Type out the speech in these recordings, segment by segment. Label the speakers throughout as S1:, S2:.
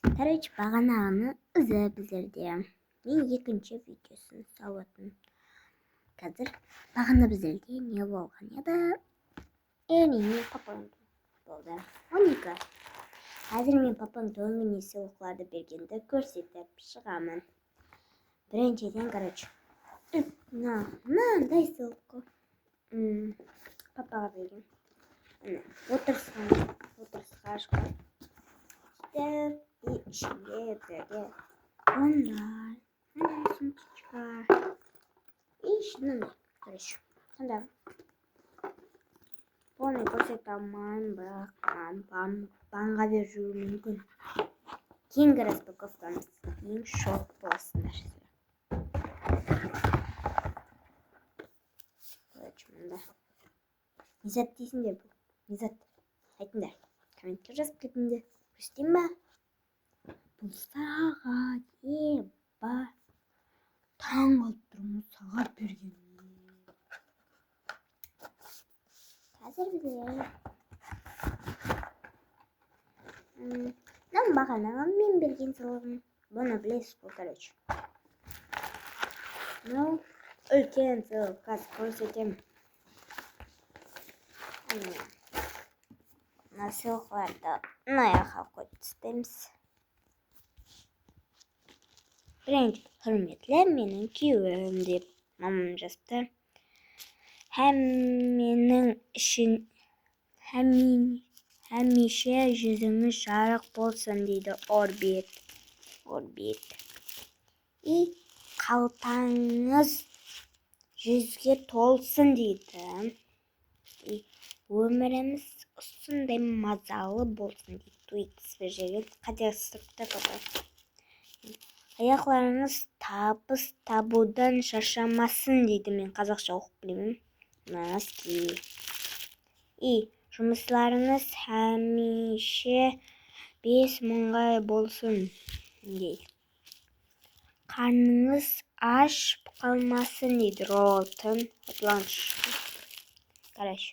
S1: Короче, бағанағыны біздерде мен екінші видеосын салатын. Қазір бағана біздерде не болған еді? Әрине папаң болды. 12. Қазір мен папаң өңіне сыйлықтарды бергенді көрсетіп шығамын. Біріншіден, короче, мынандай сыйлық папаға берген. Отырысқа шығар. И ішінде бірге ондай сумочка. И ішінде, короче, сонда оны көрсете алмаймын, бірақ банға беруі мүмкін. Кейінгі распаковкамыз ең шок боласыңдар. Короче, мында Низат дейсіңдер бұл. Низат айтыңдар. Комментке жазып кетіңдер. Көрсетейін ба? Бұл сағат таң қалып тұрмын, сағат берген. Қазір бізде бағанағы мен берген сыйлығым. Бұны білесіз ғой, короче. Үлкен сыйлық, қазір көрсетемін. Мына сыйлықтарды аяққа қойып тастаймыз. Бірінші, құрметлі менің күйеуім деп мамам жазды. Һәм менің үшін Hamishe yüzümüz жарық болсын дейді Орбит. И қалтаңыз жүзге толсын дейді. И өміріміз осындай мазалы болсын дейді. Твикс берген қазақстанда бар. Аяқларыңыз табыс табудан шаршамасын дейді. Мен қазақша оқып білемін. Носки. И жұмысларыңыз Hamishe 5000 болсын дейді. Қарныңыз аш қалмасын дейді. Ролтон Атланш. Короче.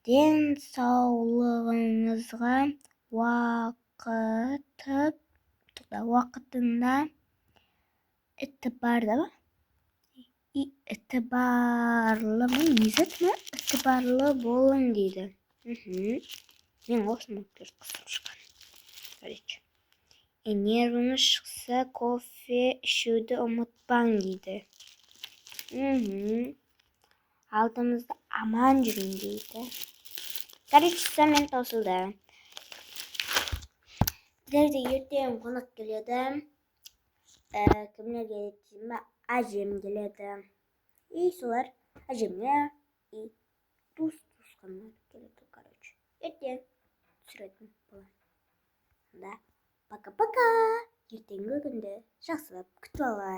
S1: Денсаулығыңызға уақытында ітібарлы болың дейді. Мен осыны қысып шыққан. Короче. Нервіңіз шықса, кофе ішуді ұмытпаң дейді. Алдымызда аман жүрін дейді. Короче, сонымен таусылды. Біздерде ертең қонақ келеді. Кімлер келеді деймін ба? Әжем келеді. И солар әжемлер и туысқандар келеді. Короче, ертең түсіретін болады. Пока-пока. Ертеңгі күнді жақсылап күтіп алайық.